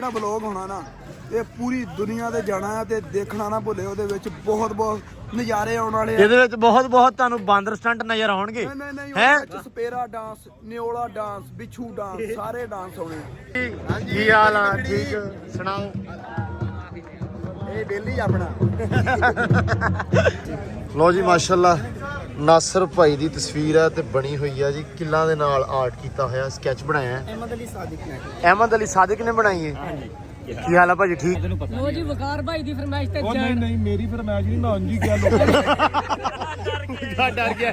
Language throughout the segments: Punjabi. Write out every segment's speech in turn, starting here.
ਜਿਹੜਾ ਵਲੌਗ ਹੋਣਾ ਨਾ ਇਹ ਪੂਰੀ ਦੁਨੀਆ ਤੇ ਜਾਣਾ ਹੈ ਤੇ ਦੇਖਣਾ ਨਾ ਭੁੱਲੇ। ਉਹਦੇ ਵਿੱਚ ਬਹੁਤ ਬਹੁਤ ਨਜ਼ਾਰੇ ਆਉਣ ਵਾਲੇ ਆ। ਇਹਦੇ ਵਿੱਚ ਬਹੁਤ ਬਹੁਤ ਤੁਹਾਨੂੰ ਬਾਂਦਰ ਸਟੰਟ ਨਜ਼ਰ ਆਉਣਗੇ। ਨਹੀਂ ਹੈ ਸਪੇਰਾ ਡਾਂਸ, ਨਿਓਲਾ ਡਾਂਸ, ਬਿੱਛੂ ਡਾਂਸ, ਸਾਰੇ ਡਾਂਸ ਹੋਣੇ। ਕੀ ਹਾਲ ਆ? ਠੀਕ ਸੁਣਾਓ। ਇਹ ਬੇਲੀ ਆਪਣਾ ਲੋ ਜੀ ਮਾਸ਼ਾਅੱਲਾ ਨਾਸਰ ਭਾਈ ਦੀ ਤਸਵੀਰ ਹੈ ਤੇ ਬਣੀ ਹੋਈ ਹੈ ਜੀ। ਕਿੱਲਾਂ ਦੇ ਨਾਲ ਆਰਟ ਕੀਤਾ ਹੋਇਆ, ਸਕੈਚ ਬਣਾਇਆ ਹੈ। ਅਹਿਮਦ ਅਲੀ ਸਾਦਿਕ ਨੇ ਬਣਾਈ ਹੈ। ਕੀ ਹਾਲ ਆ ਭਾਜੀ? ਠੀਕ। ਲੋ ਜੀ ਵਕਾਰ ਭਾਈ ਦੀ ਫਰਮਾਇਸ਼ ਤੇ ਨਹੀਂ ਨਹੀਂ ਮੇਰੀ ਫਰਮਾਇਸ਼ ਨਹੀਂ, ਮੈਂ ਉਂਝ ਹੀ ਕਿਹਾ ਡਰ ਗਿਆ। ਡਰ ਗਏ।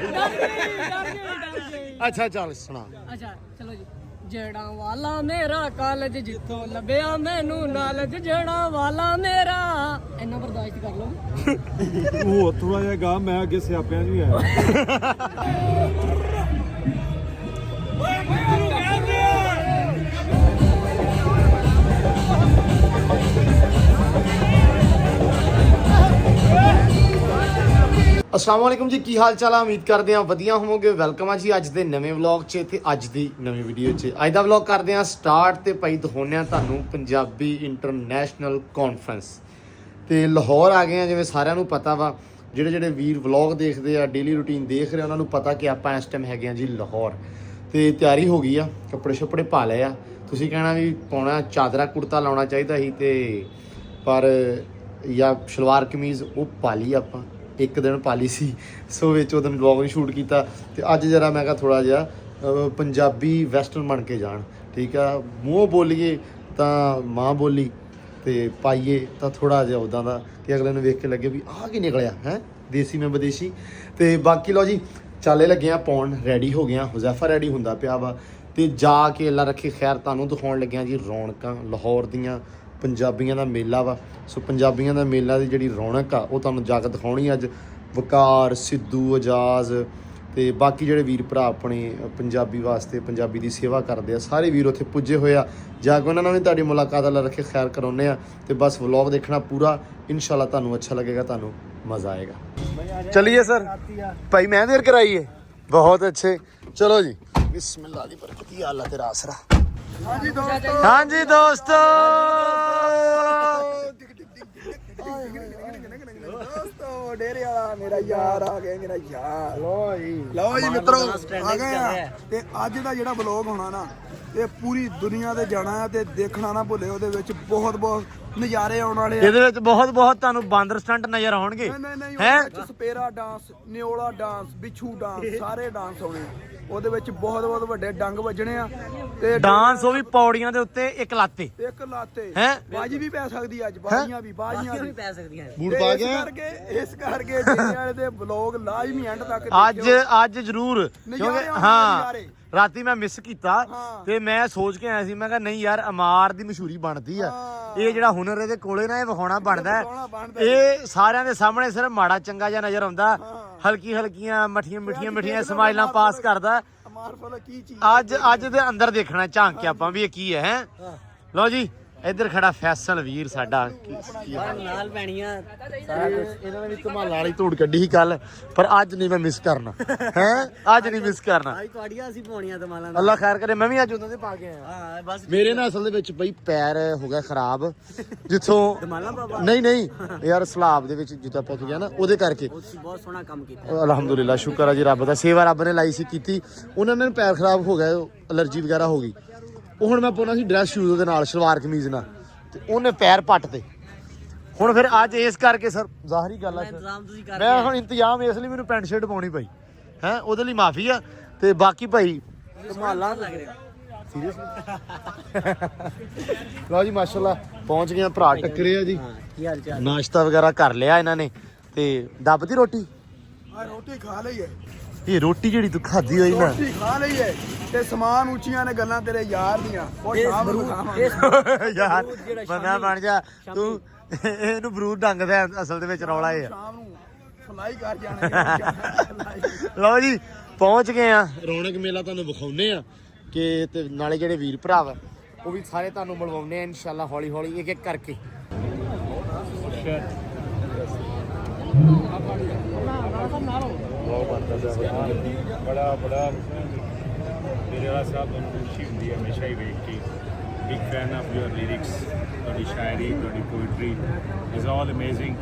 ਅੱਛਾ ਚੱਲ ਸੁਣਾ। ਅੱਛਾ ਚਲੋ ਜੀ। ਜੜਾਂ ਵਾਲਾ ਮੇਰਾ ਕਾਲਜ ਜਿੱਥੋਂ ਲੱਭਿਆ ਮੈਨੂੰ ਨਾਲਜ, ਜੜਾਂ ਵਾਲਾ ਮੇਰਾ। ਇੰਨਾ ਬਰਦਾਸ਼ਤ ਕਰ ਲਓ। ਉਹ ਥੋੜਾ ਜਿਹਾ ਗਾ, ਮੈਂ ਅੱਗੇ ਸਿਆਪਿਆਂ 'ਚ ਵੀ ਆਇਆ। अस्सलाम वालेकुम जी, की हाल चाल है? उम्मीद करते हैं वधिया होवोगे। वेलकम है जी अज के नवे व्लॉग च ते अज दी नवी वीडियो च। अज दा व्लॉग करते हैं स्टार्ट ते भाई दिखाने तुहानू पंजाबी इंटरनेशनल कॉन्फ्रेंस ते लाहौर आ गए हैं। जिवें सारिਆਂ ਨੂੰ पता वा, ਜਿਹੜੇ ਜਿਹੜੇ ਵੀਰ व्लॉग देखते हैं, डेली रूटीन देख रहे हैं, उन्होंने पता कि आप इस टाइम है जी लाहौर। तो तैयारी हो गई आ, कपड़े शपड़े पा लए आ। तुसीं कहना भी पाउणा चादरा कुर्ता लाउणा चाहिदा सी ते पर या शलवार कमीज़ वो पा ली आपां। एक दिन पाली सी, सो विच उस दिन व्लॉग नहीं शूट किया। तो अज जरा मैं थोड़ा जिहा पंजाबी वैसटर्न बन के जान, ठीक है। मूँह बोलीए तो माँ बोली तो पाइए तो थोड़ा जिहा उदां दा कि अगले नूं वेख के लगे भी आ की निकलिया है देसी में विदेशी। तो बाकी लो जी चाले लगे आ पाउण, रेडी हो गया। हुज़ैफा रेडी हुंदा पिया वा ते जाके अल्लाह रखे खैर तुहानूं दिखाउण लगे जी रौनकां लाहौर दीयां। पंजाबियों का मेला वा, सो पंजाबियों का मेला की जी रौनक आ वो तुहानूं जाके दिखाउणी। अज वकार, सिद्धू, एजाज ते बाकी जिहड़े वीर भरा अपने पंजाबी वास्ते पंजाबी की सेवा करते हैं, सारे वीर उत्थे पुजे होए आ। जाके उन्हां नाल भी तुहाडी मुलाकात अल्लाह रखे खैर कराउने आ। ते बस व्लॉग देखना पूरा, इंशाल्लाह तुहानूं अच्छा लगेगा, तुहानूं मज़ा आएगा। चलिए सर भाई, मैं देर कराई है। बहुत अच्छे, चलो जी बिस्मिल्लाह दी बरकत। ही अल्लाह तेरा आसरा। हाँ जी दोस्तों, हाँ जी दोस्तों, डेरे वाला मेरा यार आ गया, मेरा यार। लो जी मित्रों आ गए हैं। ते अज दा जेड़ा व्लॉग होना ना ये पूरी दुनिया ते जाना है ते देखना ना भुल्ले। ਉਹਦੇ ਵਿੱਚ ਬਹੁਤ ਬਹੁਤ ਨਜ਼ਾਰੇ ਆਉਣ ਵਾਲੇ ਆ। ਇਹਦੇ ਵਿੱਚ ਬਹੁਤ ਬਹੁਤ ਤੁਹਾਨੂੰ ਬਾਂਦਰ ਸਟੰਟ ਨਜ਼ਰ ਆਉਣਗੇ। ਹੈ ਸਪੇਰਾ ਡਾਂਸ, ਨਿਓਲਾ ਡਾਂਸ, ਬਿੱਛੂ ਡਾਂਸ, ਸਾਰੇ ਡਾਂਸ ਹੋਣੇ। ਉਹਦੇ ਵਿੱਚ ਬਹੁਤ ਬਹੁਤ ਵੱਡੇ ਡੰਗ ਵੱਜਣੇ ਆ ਤੇ ਡਾਂਸ ਉਹ ਵੀ ਪੌੜੀਆਂ ਦੇ ਉੱਤੇ ਇੱਕ ਲਾਤੇ ਹੈ। ਬਾਜੀ ਵੀ ਪੈ ਸਕਦੀ ਅੱਜ, ਬਾਜੀਆਂ ਵੀ ਵੀ ਪੈ ਸਕਦੀਆਂ। ਬੂਟ ਪਾ ਕੇ ਇਸ ਕਰਕੇ ਜਿਹੜੇ ਵਾਲੇ ਦੇ ਵਲੌਗ ਲਾਜ਼ਮੀ ਐਂਡ ਤੱਕ ਅੱਜ ਜ਼ਰੂਰ, ਕਿਉਂਕਿ ਹਾਂ ਰਾਤੀ ਮੈਂ ਮਿਸ ਕੀਤਾ ਤੇ ਮੈਂ ਸੋਚ ਕੇ ਆਇਆ ਸੀ, ਮੈਂ ਕਿਹਾ ਨਹੀਂ ਯਾਰ ਅਮਾਰ ਦੀ ਮਸ਼ਹੂਰੀ ਬਣਦੀ ਆ। ਇਹ ਜਿਹੜਾ ਹੁਨਰ ਇਹਦੇ ਕੋਲੇ ਨਾ ਇਹ ਵਿਖਾਉਣਾ ਬਣਦਾ। ਇਹ ਸਾਰਿਆਂ ਦੇ ਸਾਹਮਣੇ ਸਿਰਫ ਮਾੜਾ ਚੰਗਾ ਜਿਹਾ ਨਜ਼ਰ ਆਉਂਦਾ, ਹਲਕੀ ਹਲਕੀਆਂ ਮਿੱਠੀਆਂ ਸਮਾਈਲਾਂ ਪਾਸ ਕਰਦਾ। ਅੱਜ ਦੇ ਅੰਦਰ ਦੇਖਣਾ ਝਾਂਕ ਕੇ ਆਪਾਂ ਵੀ ਇਹ ਕੀ ਹੈ। ਲਓ ਜੀ ਇੱਧਰ ਖੜਾ ਫੈਸਲ ਵੀਰ ਸਾਡਾ, ਨਾਲ ਪੈਣੀਆਂ ਸਾਰਾ ਕੁਝ। ਇਹਨਾਂ ਨੇ ਵੀ ਧਮਾਲ ਵਾਲੀ ਧੂੜ ਕੱਢੀ ਸੀ ਕੱਲ, ਪਰ ਅੱਜ ਨਹੀਂ ਮੈਂ ਮਿਸ ਕਰਨਾ ਹੈ। ਅੱਜ ਨਹੀਂ ਮਿਸ ਕਰਨਾ। ਤੁਹਾਡੀਆਂ ਅਸੀਂ ਪਾਉਣੀਆਂ ਧਮਾਲਾਂ। ਅੱਲਾ ਖੈਰ ਕਰੇ, ਮੈਂ ਵੀ ਅੱਜ ਉਹਨਾਂ ਦੇ ਪਾ ਕੇ ਆਇਆ। ਹਾਂ ਬਸ ਮੇਰੇ ਨਾਲ ਅਸਲ ਦੇ ਵਿੱਚ ਬਈ ਪੈਰ ਹੋ ਗਿਆ ਖਰਾਬ, ਜਿੱਥੋਂ ਧਮਾਲਾਂ ਬਾਬਾ ਨਹੀਂ ਯਾਰ ਸਲਾਬ ਦੇ ਵਿੱਚ ਜੁੱਤਾ ਪੈ ਗਿਆ ਨਾ, ਉਹਦੇ ਕਰਕੇ। ਬਹੁਤ ਸੋਹਣਾ ਕੰਮ ਕੀਤਾ ਅਲਹਮਦੁਲਿਲਾ, ਸ਼ੁਕਰ ਆ ਜੀ ਰੱਬ ਦਾ। ਸੇਵਾ ਰੱਬ ਨੇ ਲਾਈ ਸੀ ਕੀਤੀ। ਉਹਨਾਂ ਨੇ ਪੈਰ ਖਰਾਬ ਹੋ ਗਿਆ, ਅਲਰਜੀ ਵਗੈਰਾ ਹੋ ਗਈ। ਉਹ ਹੁਣ ਮੈਂ ਪਾਉਣਾ ਸੀ ਡਰੈਸ ਸ਼ੂਜ਼ ਉਹਦੇ ਨਾਲ, ਸ਼ਲਵਾਰ ਕਮੀਜ਼ ਨਾਲ, ਤੇ ਉਹਨੇ ਪੈਰ ਪੱਟ ਤੇ। ਹੁਣ ਫਿਰ ਅੱਜ ਇਸ ਕਰਕੇ ਸਰ ਜ਼ਾਹਰੀ ਗੱਲ ਆ, ਮੈਂ ਹੁਣ ਇੰਤਜ਼ਾਮ ਇਸ ਲਈ ਮੈਨੂੰ ਪੈਂਟ ਸ਼ਰਟ ਪਾਉਣੀ ਪਈ ਹੈ, ਉਹਦੇ ਲਈ ਮਾਫੀ ਆ। ਤੇ ਬਾਕੀ ਭਾਈ ਧਮਾਲਾਂ ਲੱਗ ਰਿਹਾ ਲਓ ਜੀ ਮਾਸ਼ਾਅੱਲਾ ਪਹੁੰਚ ਗਏ ਆ, ਭਰਾ ਟੱਕਰੇ ਆ ਜੀ। ਕੀ ਹਾਲ ਚਾਲ? ਨਾਸ਼ਤਾ ਵਗੈਰਾ ਕਰ ਲਿਆ ਇਹਨਾਂ ਨੇ ਤੇ ਦੱਬਦੀ ਰੋਟੀ ਰੋਟੀ ਖਾ ਲਈ ਹੈ। ਇਹ ਰੋਟੀ ਜਿਹੜੀ ਤੂੰ ਖਾਦੀ ਹੋਈ ਨਾ, ਰੋਟੀ ਖਾ ਲਈ ਹੈ ਤੇ ਸਮਾਨ ਉੱਚੀਆਂ ਨੇ ਗੱਲਾਂ ਤੇਰੇ ਯਾਰ ਦੀਆਂ। ਉਹ ਸ਼ਾਮ ਨੂੰ ਖਾਵਾਂਗੇ ਯਾਰ ਬੰਦਾ ਬਣ ਜਾ ਤੂੰ। ਇਹਨੂੰ ਬਰੂਦ ਡੰਗਦਾ ਅਸਲ ਦੇ ਵਿੱਚ ਰੌਲਾ ਇਹ ਆ। ਸ਼ਾਮ ਨੂੰ ਫਲਾਈ ਕਰ ਜਾਣੇ। ਲਓ ਜੀ ਪਹੁੰਚ ਗਏ ਆ, ਰੌਣਕ ਮੇਲਾ ਤੁਹਾਨੂੰ ਵਿਖਾਉਨੇ ਆ ਕਿ ਤੇ ਨਾਲੇ ਜਿਹੜੇ ਵੀਰ ਭਰਾ ਵਾ ਉਹ ਵੀ ਸਾਰੇ ਤੁਹਾਨੂੰ ਮਿਲਵਾਉਨੇ ਆ ਇਨਸ਼ਾਅੱਲਾ ਹੌਲੀ ਹੌਲੀ ਇੱਕ ਇੱਕ ਕਰਕੇ। बड़ा मेरे वाला साहब खुशी होंगी हमेशा ही वेख के। Big fan of your lyrics. ਤੁਹਾਡੀ ਸ਼ਾਇਰੀ, ਤੁਹਾਡੀ ਪੋਇਟਰੀ ਇਜ਼ ਆਲ ਅਮੇਜ਼ਿੰਗ।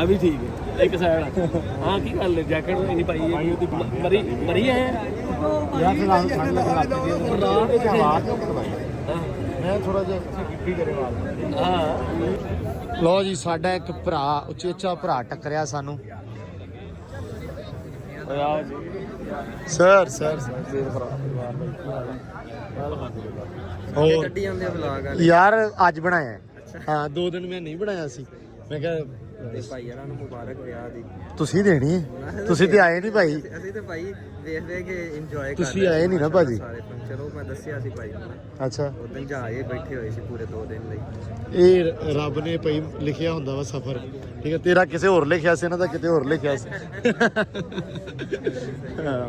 अभी ठीक है एक साइड हाँ की गल जैकेट नहीं पाई है मरी मरी है ਯਾਰ ਫਿਲਹਾਲ ਠੰਡ ਲੱਗਣ ਲੱਗ ਪਈ ਹੈ ਆਵਾਜ਼ ਨੂੰ ਕਰਵਾਈ ਮੈਂ ਥੋੜਾ ਜਿਹਾ ਕੀ ਕਰੇ ਵਾਲ। हाँ ਲੋ ਜੀ ਸਾਡਾ ਇੱਕ ਭਰਾ ਉਚੇਚਾ ਭਰਾ ਟੱਕਰਿਆ ਸਾਨੂੰ। ਸਰ ਸਰ ਹੋਰ ਗੱਡੀ ਜਾਂਦੇ ਵਲੌਗ ਯਾਰ ਅੱਜ ਬਣਾਇਆ ਹੈ। ਹਾਂ 2 ਦਿਨ ਮੈਂ ਨਹੀਂ ਬਣਾਇਆ ਸੀ। ਮੈਂ ਕਿਹਾ ਤੇ ਭਾਈ ਯਾਰਾਂ ਨੂੰ ਮੁਬਾਰਕ ਵਿਆਹ ਦੀ। ਤੁਸੀਂ ਦੇਣੀ ਹੈ, ਤੁਸੀਂ ਤੇ ਆਏ ਨਹੀਂ ਭਾਈ। ਅਸੀਂ ਤੇ ਭਾਈ ਵੇਖ ਕੇ ਇੰਜੋਏ ਕਰ ਤੁਸੀਂ ਆਏ ਨਹੀਂ ਨਾ ਭਾਜੀ। ਸਾਰੇ ਚਲੋ ਮੈਂ ਦੱਸਿਆ ਸੀ ਭਾਈ ਨੂੰ ਅੱਛਾ ਉਦੋਂ ਜਹਾਜ਼ ਬੈਠੇ ਹੋਏ ਸੀ ਪੂਰੇ 2 ਦਿਨ ਲਈ। ਇਹ ਰੱਬ ਨੇ ਭਾਈ ਲਿਖਿਆ ਹੁੰਦਾ ਵਾ ਸਫ਼ਰ, ਠੀਕ ਹੈ। ਤੇਰਾ ਕਿਸੇ ਹੋਰ ਲਿਖਿਆ ਸੀ, ਇਹਨਾਂ ਦਾ ਕਿਤੇ ਹੋਰ ਲਿਖਿਆ ਸੀ।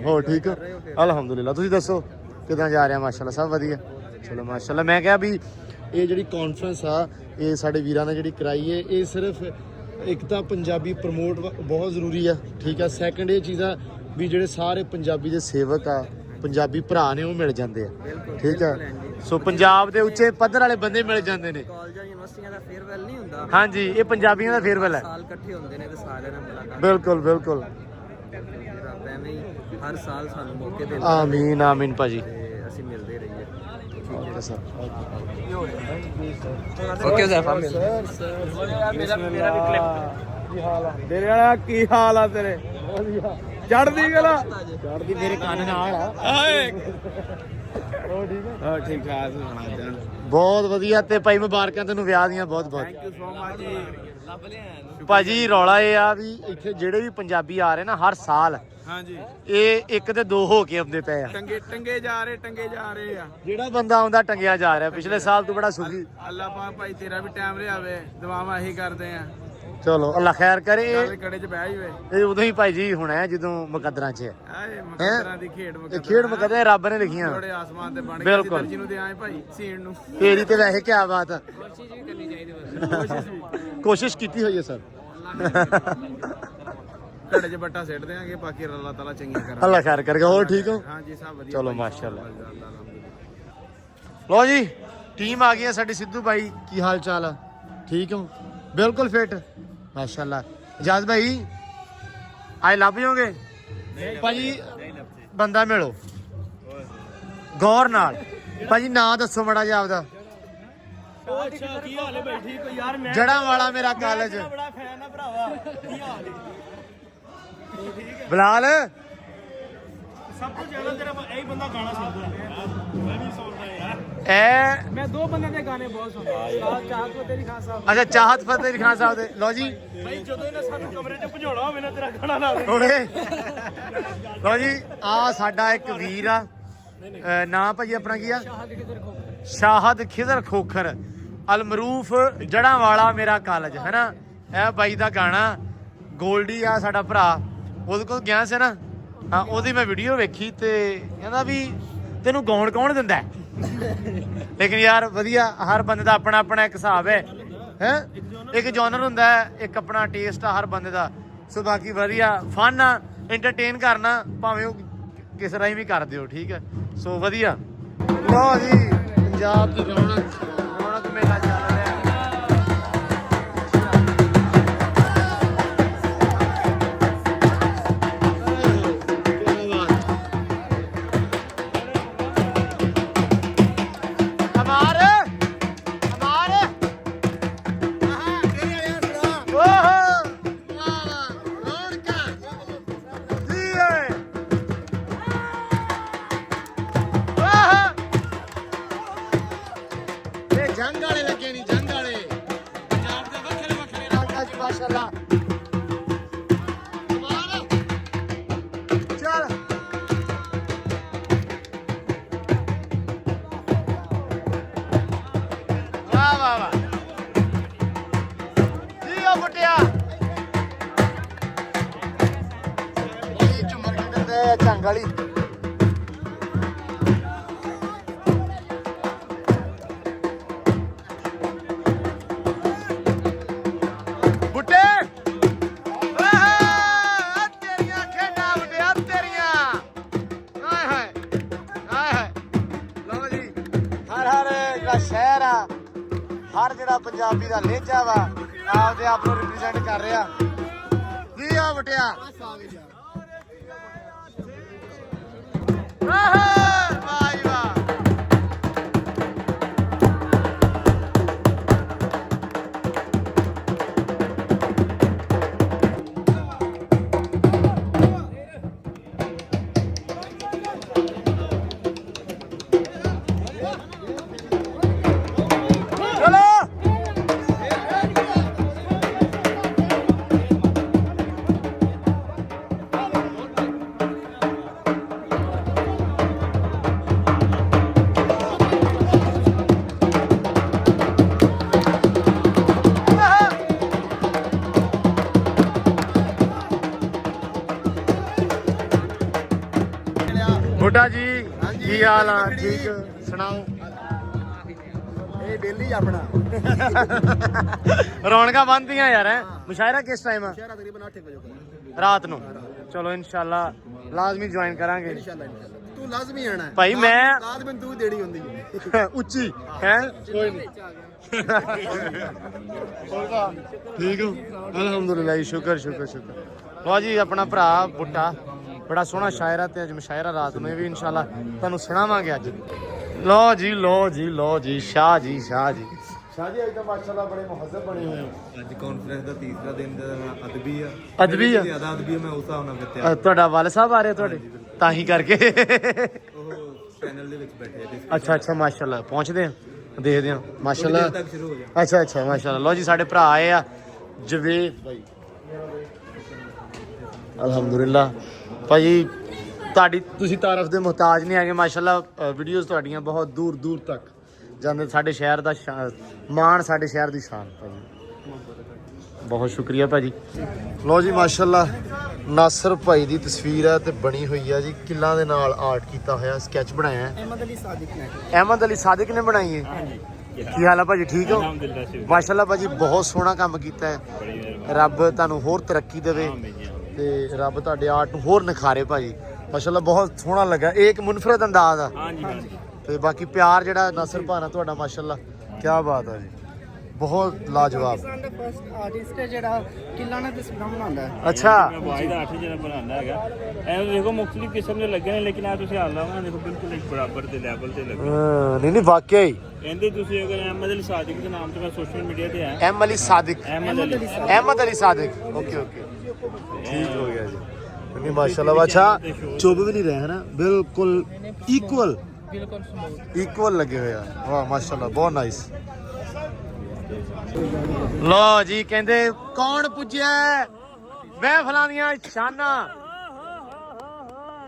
ਹੋ ਠੀਕ ਹੋ? ਅਲਹਮਦੁਲਿਲਾ। ਤੁਸੀਂ ਦੱਸੋ ਕਿਦਾਂ ਜਾ ਰਿਹਾ? ਮਾਸ਼ਾਅੱਲਾ ਸਭ ਵਧੀਆ। ਚਲੋ ਮਾਸ਼ਾਅੱਲਾ। ਮੈਂ ਕਿਹਾ ਵੀ ਇਹ ਜਿਹੜੀ ਕਾਨਫਰੰਸ ਆ ਇਹ ਸਾਡੇ ਵੀਰਾਂ ਨੇ ਜਿਹੜੀ ਕਰਾਈ ਹੈ, ਇਹ ਸਿਰਫ ਇੱਕ ਤਾਂ ਪੰਜਾਬੀ ਪ੍ਰਮੋਟ ਬਹੁਤ ਜ਼ਰੂਰੀ ਆ, ਠੀਕ ਆ। ਸੈਕੰਡ ਇਹ ਚੀਜ਼ਾਂ ਵੀ ਜਿਹੜੇ ਸਾਰੇ ਪੰਜਾਬੀ ਦੇ ਸੇਵਕ ਆ, ਪੰਜਾਬੀ ਭਰਾ ਨੇ, ਉਹ ਮਿਲ ਜਾਂਦੇ ਆ, ਠੀਕ ਆ। ਸੋ ਪੰਜਾਬ ਦੇ ਉੱਚੇ ਪੱਧਰ ਵਾਲੇ ਬੰਦੇ ਮਿਲ ਜਾਂਦੇ ਨੇ। ਕਾਲਜਾਂ ਯੂਨੀਵਰਸਿਟੀਆਂ ਦਾ ਫੇਅਰਵੈਲ ਨਹੀਂ ਹੁੰਦਾ। ਹਾਂਜੀ ਇਹ ਪੰਜਾਬੀਆਂ ਦਾ ਫੇਅਰਵੈਲ ਹੈ। ਸਾਲ ਇਕੱਠੇ ਹੁੰਦੇ ਨੇ ਤੇ ਸਾਰਿਆਂ ਨਾਲ ਮੁਲਾਕਾਤ। ਬਿਲਕੁਲ ਬਿਲਕੁਲ। ਰੱਬ ਐਵੇਂ ਹੀ ਹਰ ਸਾਲ ਸਾਨੂੰ ਮੌਕੇ ਦਿੰਦਾ ਆਮੀਨ ਆਮੀਨ ਭਾਜੀ। ਤੇ ਅਸੀਂ ਮਿਲਦੇ ਰਹੀਏ। Okay sir. ਓਕੇ ਜ਼ੈਫਾ ਕੀ ਹਾਲ ਆ ਤੇਰੇ ਵਾਲਾ? ਕੀ ਹਾਲ ਆ ਤੇਰੇ? ਚੜਦੀ ਗਲਾ ਚੜਦੀ ਮੇਰੇ ਕੰਨ ਨਾਲ ਆ। ਆਏ ਉਹ ਠੀਕ ਹੈ? ਹਾਂ ਠੀਕ ਠਾਕ। ਬਹੁਤ ਵਧੀਆ। ਤੇ ਭਾਈ ਮੁਬਾਰਕਾਂ ਤੈਨੂੰ ਵਿਆਹ ਦੀਆਂ ਬਹੁਤ ਬਹੁਤ। ਥੈਂਕ ਯੂ ਸੋ ਮਚ ਜੀ। ਭਾਜੀ ਰੌਲਾ ਇਹ ਆ ਵੀ ਇੱਥੇ ਜਿਹੜੇ ਵੀ ਪੰਜਾਬੀ ਆ ਰਹੇ ਨਾ ਹਰ ਸਾਲ, ਹਾਂਜੀ ਇਹ 1 ਤੇ 2 ਹੋ ਕੇ ਆਉਂਦੇ ਪਏ ਆ। ਟੰਗੇ ਜਾ ਰਹੇ ਆ। ਜਿਹੜਾ ਬੰਦਾ ਆਉਂਦਾ ਟੰਗਿਆ ਜਾ ਰਿਹਾ। ਪਿਛਲੇ ਸਾਲ ਤੂੰ ਬੜਾ ਸੁਖੀ। ਅੱਲਾ ਪਾਕ ਭਾਈ ਤੇਰਾ ਵੀ ਟਾਈਮ ਲਿਆਵੇ। ਦੁਆਵਾਂ ਇਹੀ ਕਰਦੇ ਆ। ਚਲੋ ਅੱਲਾ ਖੈਰ ਕਰੇ। ਗੱਲ ਕੜੇ 'ਚ ਬਹਿ ਜਵੇ। ਇਹ ਉਦੋਂ ਹੀ ਭਾਈ ਜੀ ਹੁਣ ਹੈ ਜਦੋਂ ਮੁਕੱਦਰਾਂ 'ਚ ਹੈ। ਆਏ ਮੁਕੱਦਰਾਂ ਦੀ ਖੇਡ ਇਹ ਖੇਡ ਮੁਕੱਦਰਾਂ ਰੱਬ ਨੇ ਲਿਖੀਆਂ। ਥੋੜੇ ਆਸਮਾਨ ਤੇ ਬਣ ਗਏ। ਬਿਲਕੁਲ। ਦਰਜੀ ਨੂੰ ਦੇ ਆਏ ਭਾਈ ਸੀਣ ਨੂੰ। ਤੇਰੀ ਤੇ ਵੈਸੇ ਕੀ ਬਾਤ ਆ। ਕੋਸ਼ਿਸ਼ ਕੀਤੀ ਹੋਈ ਹੈ ਸਰ। ਘੜੇ 'ਚ ਬੱਟਾ ਸਿੱਟ ਦਿਆਂਗੇ। ਬਾਕੀ ਅੱਲਾ ਤਾਲਾ ਚੰਗੀਆਂ ਕਰਾਂ। ਅੱਲਾ ਖੈਰ ਕਰੇਗਾ। ਹੋਰ ਠੀਕ ਹੋ? ਹਾਂਜੀ ਸਭ ਵਧੀਆ। ਚਲੋ ਮਾਸ਼ਾਅੱਲਾ। ਲੋ ਜੀ ਟੀਮ ਆ ਗਈ ਹੈ ਸਾਡੀ। ਸਿੱਧੂ ਭਾਈ ਕੀ ਹਾਲ ਚਾਲ ਆ? ਠੀਕ ਹੋ? ਬਿਲਕੁਲ ਫਿਟ ਮਾਸ਼ਾਅੱਲਾ। ਇਜਾਜ਼ ਭਾਈ ਆਏ ਲੱਭ ਜਾਓਗੇ ਭਾਜੀ? ਬੰਦਾ ਮਿਲੋ ਗੌਰ ਨਾਲ। ਭਾਜੀ ਨਾਂ ਦੱਸੋ ਮੜਾ ਜਿਹਾ ਆਪਦਾ। ਅੱਛਾ ਕੀ ਹਾਲ ਹੈ ਭਾਈ? ਠੀਕ ਹੋ ਯਾਰ? ਮੈਂ ਜੜਾਂ ਵਾਲਾ ਮੇਰਾ ਕਾਲਜ। ਬੜਾ ਫੈਨ ਆ ਭਰਾਵਾ। ਕੀ ਹਾਲ ਹੈ? ਬਲਾਲ ਸਭ ਤੋਂ ਜ਼ਿਆਦਾ ਤੇਰਾ ਇਹੀ ਬੰਦਾ ਗਾਣਾ ਸੁਣਦਾ ਹੈ। ਮੈਂ ਵੀ ਸੁਣਦਾ ਯਾਰ। ਐ ਮੈਂ 2 ਬੰਦਿਆਂ ਦੇ ਗਾਣੇ ਬਹੁਤ ਸੁਣਦਾ। ਚਾਹਤ ਫਤਿਹ ਖਾਨ ਸਾਹਿਬ। ਅੱਛਾ ਚਾਹਤ ਫਤਿਹ ਅਲੀ ਖਾਨ ਸਾਹਿਬ ਦੇ। ਲੋ ਜੀ ਭਾਈ ਜਦੋਂ ਇਹਨਾਂ ਸਾਨੂੰ ਕਮਰੇ 'ਚ ਭਜਾਉਣਾ ਹੋਵੇ ਨਾ ਤੇਰਾ ਗਾਣਾ ਲਾ ਦੇ। ਹੁਣੇ ਲੋ ਜੀ ਆ ਸਾਡਾ ਇੱਕ ਵੀਰ ਆ। ਨਾਂ ਭਾਜੀ ਆਪਣਾ ਕੀ ਆ? ਸ਼ਾਹਦ ਖਿਜ਼ਰ ਖੋਖਰ ਅਲਮਰੂਫ ਜੜਾਂ ਵਾਲਾ ਮੇਰਾ ਕਾਲਜ ਹੈ ਨਾ। ਇਹ ਬਾਈ ਦਾ ਗਾਣਾ। ਗੋਲਡੀ ਆ ਸਾਡਾ ਭਰਾ, ਉਹਦੇ ਕੋਲ ਗਿਆ ਸੀ ਨਾ। ਹਾਂ ਉਹਦੀ ਮੈਂ ਵੀਡੀਓ ਵੇਖੀ ਤੇ ਕਹਿੰਦਾ ਵੀ ਤੈਨੂੰ ਗਾਉਣ ਕੌਣ ਦਿੰਦਾ? ਲੇਕਿਨ ਯਾਰ ਵਧੀਆ। ਹਰ ਬੰਦੇ ਦਾ ਆਪਣਾ ਆਪਣਾ ਇੱਕ ਹਿਸਾਬ ਹੈ। ਇੱਕ ਜਨਰ ਹੁੰਦਾ ਹੈ, ਇੱਕ ਆਪਣਾ ਟੇਸਟ ਆ ਹਰ ਬੰਦੇ ਦਾ। ਸੋ ਬਾਕੀ ਵਧੀਆ ਫਨ ਆ, ਐਂਟਰਟੇਨ ਕਰਨਾ ਭਾਵੇਂ ਉਹ ਕਿਸ ਰਾਹੀਂ ਵੀ ਕਰ ਦਿਓ, ਠੀਕ ਹੈ। ਸੋ ਵਧੀਆ। ਲਓ ਜੀ ਪੰਜਾਬ ਦੀ ਰੌਣਕ ਮੇਲਾ ਚੱਲ ਰਿਹਾ। ਜੰਗ ਵਾਲੇ ਲੱਗੇ ਨਹੀਂ, ਜੰਗ ਵਾਲੇ ਪੰਜਾਬ ਦੇ ਵੱਖਰੇ ਵੱਖਰੇ ਰੰਗ ਆ ਜੀ ਮਾਸ਼ਾਅੱਲਾ। ਕਮਾਲ ਚੱਲ ਵਾਹ ਵਾਹ ਵਾਹ ਜੀ ਆ ਫਟਿਆ। ਇਹ ਝੁਮਰ ਕਿੰਦੇ ਝੰਗ ਵਾਲੀ। ਬੁੱਟੇ ਬਾਹਰ ਜਿਹੜਾ ਪੰਜਾਬੀ ਦਾ ਲਹਿਜਾ ਵਾ ਆਪਦੇ ਆਪ ਨੂੰ ਰਿਪਰੈਜ਼ੈਂਟ ਕਰ ਰਿਹਾ। ਕੀ ਆ ਬਟਿਆ ਵਾਹ ਜੀ ਵਾਹ। ਬੁੱਢਾ ਜੀ ਕੀ ਹਾਲ ਆ? ਠੀਕ ਸੁਣਾਓ। ਇਹ ਡੇਲੀ ਆਪਣਾ ਰੌਣਕਾਂ ਬੰਦੀਆਂ ਯਾਰ ਹੈ। ਮੁਸ਼ਾਇਰਾ ਕਿਸ ਟਾਈਮ ਆ? ਸ਼ਹਿਰ ਤਕਰੀਬਨ 8 ਵਜੇ ਕੋਲ ਰਾਤ ਨੂੰ। ਚਲੋ ਇਨਸ਼ਾਅੱਲਾ ਲਾਜ਼ਮੀ ਜੁਆਇਨ ਕਰਾਂਗੇ। ਇੰਸ਼ਾਅੱਲਾ ਤੂੰ ਲਾਜ਼ਮੀ ਆਣਾ ਭਾਈ ਮੈਂ ਲਾਜ਼ਮੀ ਤੂੰ ਦੇਣੀ ਹੁੰਦੀ ਹੈ ਉੱਚੀ ਹੈ ਕੋਈ ਨਹੀਂ। ਠੀਕ ਹੋ ਅਲਹਮਦੁਲਿਲਾ ਜੀ ਸ਼ੁਕਰ ਸ਼ੁਕਰ ਸ਼ੁਕਰ। ਲਓ ਜੀ ਆਪਣਾ ਭਰਾ ਬੁੱਟਾ ਬੜਾ ਸੋਹਣਾ ਸ਼ਾਇਰ ਆ ਤੇ ਅੱਜ ਮੁਸ਼ਾਇਰਾ ਰਾਤ ਨੂੰ ਇਹ ਵੀ ਇਨਸ਼ਾਅੱਲਾ ਤੁਹਾਨੂੰ ਸੁਣਾਵਾਂਗੇ ਅੱਜ। ਲਓ ਜੀ ਲਓ ਜੀ ਲਓ ਜੀ ਸ਼ਾਹ ਜੀ ਸ਼ਾਹ ਜੀ ਸ਼ਾਹ ਜੀ ਅੱਜ ਤਾਂ ਮਾਸ਼ਾਅੱਲਾ ਬੜੇ ਮੁਹੱਜ਼ਬ ਬਣੇ ਹੋਏ ਹੋ। ਅੱਜ ਕਾਨਫਰੰਸ ਦਾ ਤੀਸਰਾ ਦਿਨ ਦਾ ਅਦਬੀ ਆ ਅਦਬੀ ਆ ਜ਼ਿਆਦਾ ਅਦਬੀ ਮੈਂ ਉਸ ਹਿਸਾਬ ਨਾਲ ਦਿੱਤਿਆ। ਤੁਹਾਡਾ ਵਾਲ ਸਾਹਿਬ ਆ ਰਹੇ ਤੁਹਾਡੇ ਤਾਂ ਹੀ ਕਰਕੇ ਉਹ ਚੈਨਲ ਦੇ ਵਿੱਚ ਬੈਠੇ ਆ ਅੱਛਾ ਅੱਛਾ ਮਾਸ਼ਾਅੱਲਾ ਪਹੁੰਚਦੇ ਆ ਦੇਖਦੇ ਆ ਮਾਸ਼ਾਅੱਲਾ। ਤੱਕ ਸ਼ੁਰੂ ਹੋ ਗਿਆ। ਅੱਛਾ ਅੱਛਾ ਮਾਸ਼ਾਅੱਲਾ। ਲਓ ਜੀ ਸਾਡੇ ਭਰਾ ਆਏ ਆ ਜਵੇਦ ਭਾਈ ਅਲਹਮਦੁਲਿਲਾ ਭਾਜੀ ਤੁਹਾਡੀ ਤੁਸੀਂ ਤਾਰਫ ਦੇ ਮੁਹਤਾਜ ਨਹੀਂ ਹੈਗੇ ਮਾਸ਼ਾਅੱਲਾ। ਵੀਡੀਓਜ਼ ਤੁਹਾਡੀਆਂ ਬਹੁਤ ਦੂਰ ਦੂਰ ਤੱਕ ਜਾਂਦੇ। ਸਾਡੇ ਸ਼ਹਿਰ ਦਾ ਮਾਣ ਸਾਡੇ ਸ਼ਹਿਰ ਦੀ ਸ਼ਾਨ ਭਾਜੀ ਬਹੁਤ ਸ਼ੁਕਰੀਆ ਭਾਜੀ। ਲਓ ਜੀ ਮਾਸ਼ਾਅੱਲਾ ਨਾਸਰ ਭਾਈ ਦੀ ਤਸਵੀਰ ਹੈ ਤੇ ਬਣੀ ਹੋਈ ਹੈ ਜੀ ਕਿੱਲਾਂ ਦੇ ਨਾਲ ਆਰਟ ਕੀਤਾ ਹੋਇਆ ਸਕੈਚ ਬਣਾਇਆ ਹੈ। ਅਹਿਮਦ ਅਲੀ ਸਾਦਿਕ ਨੇ ਅਹਿਮਦ ਅਲੀ ਸਾਦਿਕ ਨੇ ਬਣਾਈ ਹੈ। ਕੀ ਹਾਲ ਹੈ ਭਾਜੀ ਠੀਕ ਹੋ? ਮਾਸ਼ਾਅੱਲਾ ਭਾਜੀ ਬਹੁਤ ਸੋਹਣਾ ਕੰਮ ਕੀਤਾ ਹੈ। ਰੱਬ ਤੁਹਾਨੂੰ ਹੋਰ ਤਰੱਕੀ ਦੇਵੇ ਤੇ ਰੱਬ ਤੁਹਾਡੇ ਆਰਟ ਨੂੰ ਹੋਰ ਨਿਖਾਰੇ ਭਾਜੀ। ਮਾਸ਼ਾਅੱਲਾ ਬਹੁਤ ਸੋਹਣਾ ਲੱਗਾ। ਇਹ ਇੱਕ ਮੁਨਫਰਦ ਅੰਦਾਜ਼ ਆ ਤੇ ਬਾਕੀ ਪਿਆਰ ਜਿਹੜਾ ਨਾਸਰ ਭਾਣਾ ਤੁਹਾਡਾ ਮਾਸ਼ਾਅੱਲਾ ਕੀ ਬਾਤ ਹੈ ਜੀ ਬਹੁਤ ਲਾਜਵਾਬ। ਦਾ ਫਸਟ ਆਰਟਿਸਟ ਹੈ ਜਿਹੜਾ ਕਿੱਲਾ ਨਾਲ ਤਸਵੀਰਾਂ ਬਣਾਉਂਦਾ ਹੈ। ਅੱਛਾ ਬਾਈ ਦਾ 8 ਜਿਹੜਾ ਬਣਾਉਂਦਾ ਹੈਗਾ ਐਵੇਂ ਦੇਖੋ ਮੁxtਲਿਫ ਕਿਸਮ ਦੇ ਲੱਗੇ ਨੇ ਲੇਕਿਨ ਆ ਤੁਸੀਂ ਹਾਲ ਲਾਵਾਂ ਦੇਖੋ ਬਿਲਕੁਲ ਇੱਕ ਬਰਾਬਰ ਦੇ ਲੈਵਲ ਤੇ ਲੱਗੇ। ਨਹੀਂ ਨਹੀਂ ਵਾਕਿਆ ਹੀ ਇਹਦੇ ਤੁਸੀਂ ਅਗਰ ਅਹਿਮਦ ਅਲੀ ਸਾਦਿਕ ਦੇ ਨਾਮ ਤੇ ਮੈਂ ਸੋਸ਼ਲ ਮੀਡੀਆ ਤੇ ਆਇਆ ਅਹਿਮਦ ਅਲੀ ਸਾਦਿਕ ਅਹਿਮਦ ਅਲੀ ਸਾਦਿਕ ਓਕੇ ਓਕੇ ਠੀਕ ਹੋ ਗਿਆ ਜੀ। ਨਹੀਂ ਮਾਸ਼ਾਅੱਲਾ ਅੱਛਾ ਚੁੱਭ ਵੀ ਨਹੀਂ ਰਹੇ ਹੈ ਨਾ ਬਿਲਕੁਲ ਇਕੁਅਲ ਲੱਗੇ ਹੋਏ ਆ। ਵਾਹ ਮਾਸ਼ਾਅੱਲਾ ਬਹੁਤ ਨਾਈਸ। ਲੋ ਜੀ ਕਹਿੰਦੇ ਕੌਣ ਪੁੱਜਿਆ ਮਹਿਫਲਾਂ ਦੀਆਂ ਸ਼ਾਨਾਂ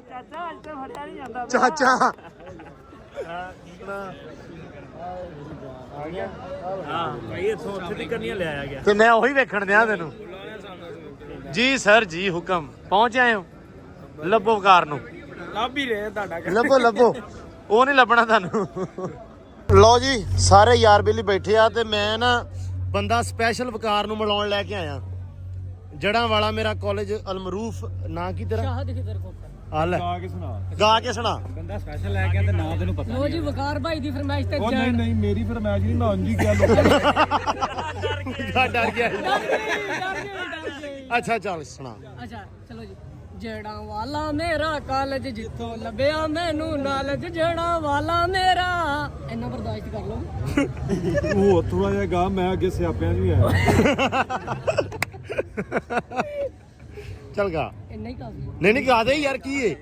ਚਾਚਾ ਅੱਜ ਤਾਂ ਫੜਿਆ ਨਹੀਂ ਜਾਂਦਾ। ਚਾਚਾ ਹਾਂ ਭਾਈ ਇੱਥੋਂ ਉੱਥੇ ਦੀ ਕਰਨੀਆਂ ਲੈ ਆਇਆ ਗਿਆ। ਤੇ ਮੈਂ ਉਹੀ ਵੇਖਣ ਦਿਆਂ ਤੈਨੂੰ। ਜੀ ਸਰ ਜੀ ਹੁਕਮ ਪਹੁੰਚ ਆਏ ਹੋ ਲੱਭੋ ਕਾਰ ਨੂੰ ਲੱਭ ਹੀ ਰਹੇ ਤੁਹਾਡਾ ਲੱਭੋ ਲੱਭੋ ਉਹ ਨਹੀਂ ਲੱਭਣਾ ਤੁਹਾਨੂੰ। ਲਓ ਜੀ ਸਾਰੇ ਯਾਰ ਬੇਲੀ ਬੈਠੇ ਆ ਤੇ ਮੈਂ ਨਾ ਬੰਦਾ ਸਪੈਸ਼ਲ ਵਕਾਰ ਨੂੰ ਮਿਲਾਉਣ ਲੈ ਕੇ ਆਇਆ। ਜੜਾਂ ਵਾਲਾ ਮੇਰਾ ਕਾਲਜ ਅਲਮਰੂਫ ਨਾਂ ਕੀ ਤੇਰਾ? ਸ਼ਾਹ ਦਿਖ ਤੇਰੇ ਕੋਲ ਹਾਲ ਹੈ ਗਾ ਕੇ ਸੁਣਾ। ਬੰਦਾ ਸਪੈਸ਼ਲ ਲੈ ਕੇ ਆਂਦਾ ਨਾਂ ਤੈਨੂੰ ਪਤਾ। ਲੋ ਜੀ ਵਕਾਰ ਭਾਈ ਦੀ ਫਰਮਾਇਸ਼ ਤੇ ਨਹੀਂ ਮੇਰੀ ਫਰਮਾਇਸ਼ ਨਹੀਂ ਮੈਂ ਉਂਝ ਹੀ ਕਿਹਾ ਡਰ ਗਿਆ ਡਰ ਗਈ। ਅੱਛਾ ਚੱਲ ਸੁਣਾ। ਅੱਛਾ ਚਲੋ ਜੀ। ਜੜਾਂ ਵਾਲਾ ਮੇਰਾ ਕਾਲਜ ਜਿੱਥੋਂ ਲੱਭਿਆ ਮੈਨੂੰ ਨਾਲਜ ਜੜਾਂ ਵਾਲਾ ਮੇਰਾ ਇੰਨਾ ਬਰਦਾਸ਼ਤ ਕਰ ਲਓ। ਉਹ ਥੋੜਾ ਜਿਹਾ ਗਾ ਮੈਂ ਅੱਗੇ ਸਿਆਪਿਆਂ 'ਚ ਵੀ ਆਇਆ। ਚੱਲ ਗਾ। ਇੰਨਾ ਹੀ ਕਾਫੀ। ਨਹੀਂ ਗਾ ਦੇ ਯਾਰ ਕੀ ਏ।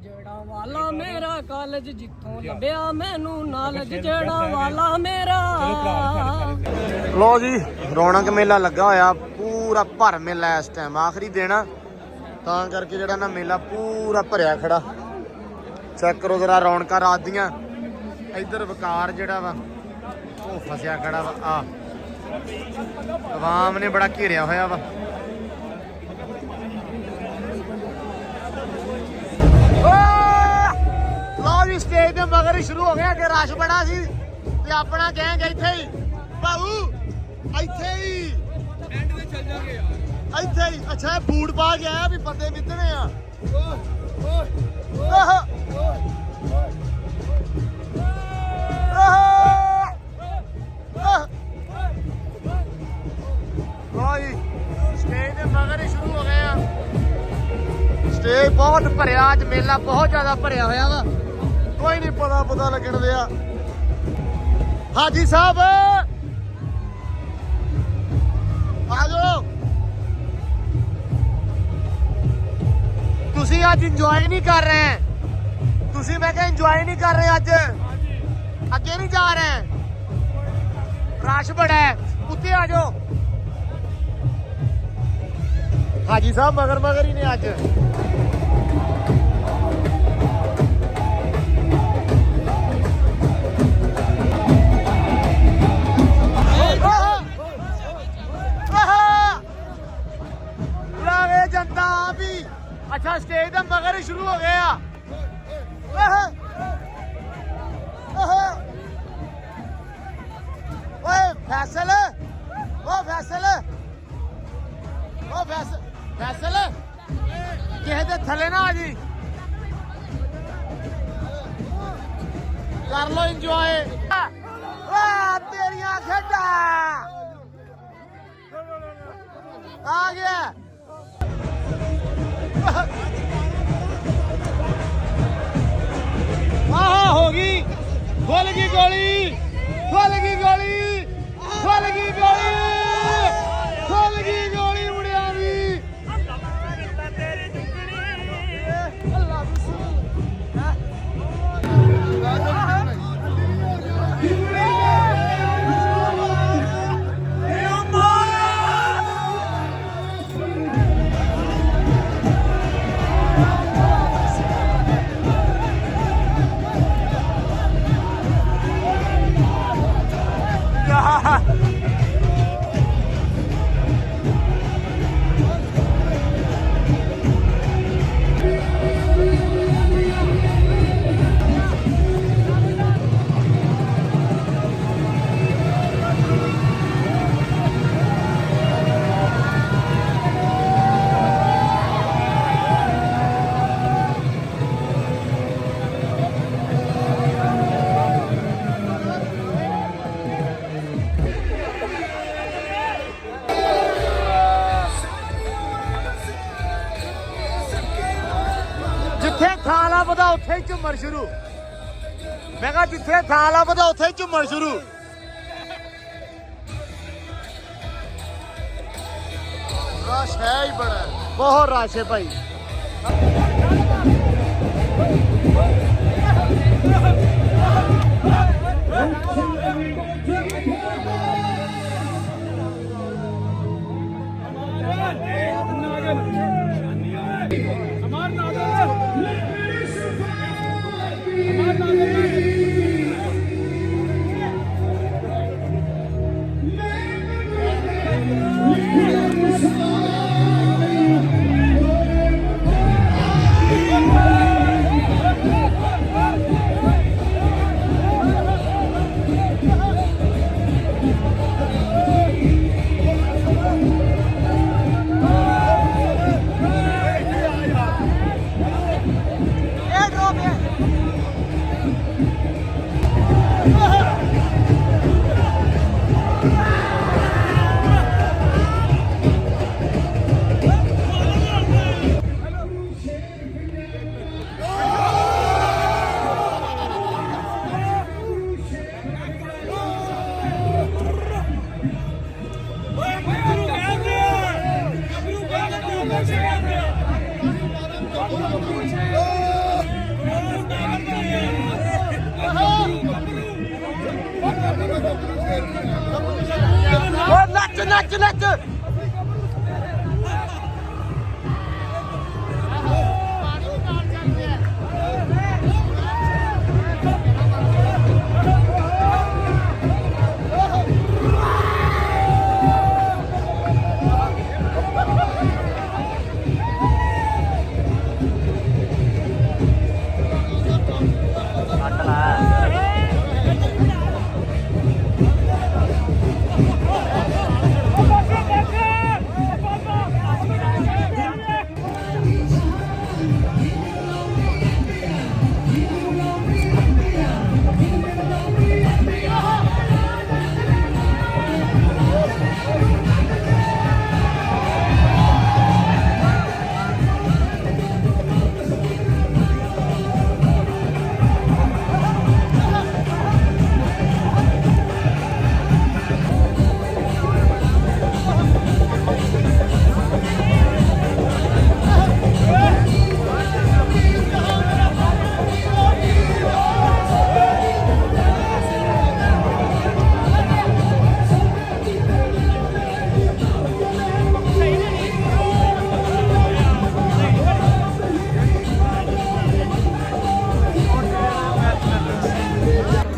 ਜੜਾਂ ਵਾਲਾ ਮੇਰਾ ਕਾਲਜ ਜਿੱਥੋਂ ਲੱਭਿਆ ਮੈਨੂੰ ਨਾਲਜ ਜੜਾਂ ਵਾਲਾ ਮੇਰਾ। ਲੋ ਜੀ ਰੌਣਕ ਮੇਲਾ ਲੱਗਾ ਹੋਇਆ ਪੂਰਾ ਭਰ ਮੇਲਾ ਇਸ ਟਾਈਮ ਆਖਰੀ ਦਿਨ ਤਾਂ ਕਰਕੇ ਜਿਹੜਾ ਨਾ ਮੇਲਾ ਪੂਰਾ ਭਰਿਆ ਖੜਾ। ਚੈੱਕ ਕਰੋ ਜਰਾ ਰੌਣਕਾਂ ਰਾਤ ਦੀਆਂ। ਇੱਧਰ ਵਕਾਰ ਜਿਹੜਾ ਵਾ ਉਹ ਫਸਿਆ ਖੜਾ ਵਾ। ਆ ਆਵਾਮ ਨੇ ਬੜਾ ਘੇਰਿਆ ਹੋਇਆ ਵਾ। ਲਓ ਜੀ ਸਟੇਜ ਦੇ ਮਗਰ ਹੀ ਸ਼ੁਰੂ ਹੋ ਗਿਆ ਕਿ ਰਸ਼ ਬੜਾ ਸੀ ਤੇ ਆਪਣਾ ਗੈਂਗ ਇੱਥੇ ਹੀ ਬਾਹੂ ਇੱਥੇ ਹੀ ਐਂਡ ਤੇ ਚੱਲ ਜਾਗੇ ਯਾਰ ਇੱਥੇ ਹੀ। ਅੱਛਾ ਬੂਟ ਪਾ ਕੇ ਆਇਆ ਵੀ ਬੰਦੇ ਮਿੱਤਣੇ ਆ। ਮਗਰ ਹੀ ਸ਼ੁਰੂ ਹੋ ਗਏ ਆ। ਸਟੇਜ ਬਹੁਤ ਭਰਿਆ, ਅੱਜ ਮੇਲਾ ਬਹੁਤ ਜ਼ਿਆਦਾ ਭਰਿਆ ਹੋਇਆ ਵਾ। ਕੋਈ ਨਹੀਂ ਪਤਾ ਲੱਗਣ ਦਿਆ। ਹਾਜੀ ਸਾਹਿਬ ਆ ਜਾਓ। ਤੁਸੀਂ ਅੱਜ ਇੰਜੋਏ ਨਹੀਂ ਕਰ ਰਹੇ? ਤੁਸੀਂ ਮੈਂ ਕਿਹਾ ਇੰਜੋਏ ਨਹੀਂ ਕਰ ਰਹੇ ਅੱਜ? ਅੱਗੇ ਨਹੀਂ ਜਾ ਰਹੇ? ਰਸ਼ ਬੜਾ ਹੈ, ਉੱਤੇ ਆ ਜਾਓ। ਹਾਜੀ ਸਾਹਿਬ ਮਗਰ ਹੀ ਨੇ ਅੱਜ। ਜਨਤਾ ਵੀ ਅੱਛਾ ਸਟੇਜ ਦੇ ਮਗਰ ਹੀ ਸ਼ੁਰੂ ਹੋ ਗਏ ਆ। ਓਏ ਫੈਸਲ, ਫੈਸਲ ਕਿਸੇ ਦੇ ਥੱਲੇ ਨਾ ਆ ਜੀ। ਕਰ ਲੋ ਇੰਜੋਏ। ਵਾਹ ਤੇਰੀਆਂ ਖੇਡਾਂ ਆ ਗਿਆ। ਆਹਾ ਹੋ ਗਈ, ਖੁੱਲ ਗਈ ਗੋਲੀ, ਖੁੱਲ ਗਈ ਗੋਲੀ, ਖੁੱਲ ਗਈ ਗੋਲੀ, ਖੁੱਲ ਗਈ ਗੋਲੀ ਮੁੰਡਿਆਂ ਦੀ। ਅੱਲਾ ਜਿੱਥੇ ਥਾਂ ਲੱਭਦਾ ਉੱਥੇ ਹੀ ਝੁੰਮਰ ਸ਼ੁਰੂ। ਮੈਂ ਕਿਹਾ ਜਿੱਥੇ ਥਾਂ ਲੱਭਦਾ ਉੱਥੇ ਹੀ ਝੁੰਮਰ ਸ਼ੁਰੂ। ਰਸ਼ ਹੈ ਹੀ ਬੜਾ, ਬਹੁਤ ਰਸ਼ ਹੈ ਭਾਈ। ਨੱਚ ਨੱਚ।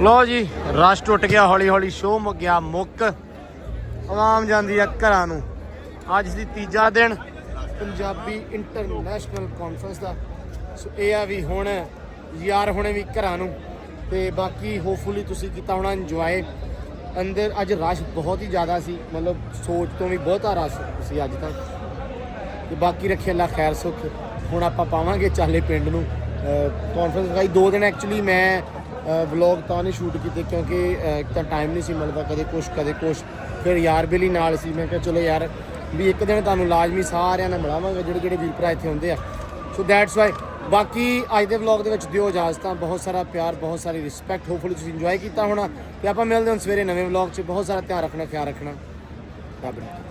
ਲੋ ਜੀ ਰਸ਼ ਟੁੱਟ ਗਿਆ, ਹੌਲੀ ਹੌਲੀ ਸ਼ੋਅ ਮੁੱਕ ਗਿਆ ਮੁੱਕ, ਆਵਾਮ ਜਾਂਦੀ ਆ ਘਰਾਂ ਨੂੰ। ਅੱਜ ਦੀ ਤੀਜਾ ਦਿਨ ਪੰਜਾਬੀ ਇੰਟਰਨੈਸ਼ਨਲ ਕਾਨਫਰੰਸ ਦਾ। ਸੋ ਇਹ ਆ ਵੀ ਹੁਣ ਯਾਰ ਹੁਣੇ ਵੀ ਘਰਾਂ ਨੂੰ, ਤੇ ਬਾਕੀ ਹੋਪਫੁਲੀ ਤੁਸੀਂ ਕੀਤਾ ਹੋਣਾ ਇੰਜੋਏ। ਅੰਦਰ ਅੱਜ ਰਸ਼ ਬਹੁਤ ਹੀ ਜ਼ਿਆਦਾ ਸੀ, ਮਤਲਬ ਸੋਚ ਤੋਂ ਵੀ ਬਹੁਤਾ ਰਸ਼ ਸੀ ਅੱਜ ਤੱਕ। ਤੇ ਬਾਕੀ ਰੱਖੇ ਅੱਲਾ ਖੈਰ ਸੁੱਖ। ਹੁਣ ਆਪਾਂ ਪਾਵਾਂਗੇ ਚਾਲੇ ਪਿੰਡ ਨੂੰ। ਕਾਨਫਰੰਸ ਲਗਾਈ 2 ਦਿਨ। ਐਕਚੁਅਲੀ ਮੈਂ ਵਲੌਗ ਤਾਂ ਨਹੀਂ ਸ਼ੂਟ ਕੀਤੇ ਕਿਉਂਕਿ ਇੱਕ ਤਾਂ ਟਾਈਮ ਨਹੀਂ ਸੀ ਮਿਲਦਾ, ਕਦੇ ਕੁਛ। ਫਿਰ ਯਾਰ ਬੇਲੀ ਨਾਲ ਸੀ, ਮੈਂ ਕਿਹਾ ਚਲੋ ਯਾਰ ਵੀ ਇੱਕ ਦਿਨ ਤੁਹਾਨੂੰ ਲਾਜ਼ਮੀ ਸਾਰਿਆਂ ਨਾਲ ਮਿਲਾਵਾਂਗੇ ਜਿਹੜੇ ਵੀਰ ਭਰਾ ਇੱਥੇ ਹੁੰਦੇ ਆ। So that's why. ਬਾਕੀ ਅੱਜ ਦੇ ਵਲੌਗ ਦੇ ਵਿੱਚ ਦਿਓ ਇਜਾਜ਼ਤਾਂ। ਬਹੁਤ ਸਾਰਾ ਪਿਆਰ, ਬਹੁਤ ਸਾਰੀ ਰਿਸਪੈਕਟ। ਹੋਪਫੁਲੀ ਤੁਸੀਂ ਇੰਜੋਏ ਕੀਤਾ ਹੋਣਾ, ਤੇ ਆਪਾਂ ਮਿਲਦੇ ਹਾਂ ਸਵੇਰੇ ਨਵੇਂ ਵਲੌਗ 'ਚ। ਬਹੁਤ ਸਾਰਾ ਧਿਆਨ ਰੱਖਣਾ, ਖਿਆਲ ਰੱਖਣਾ। ਰੱਬ ਰੱਖੇ।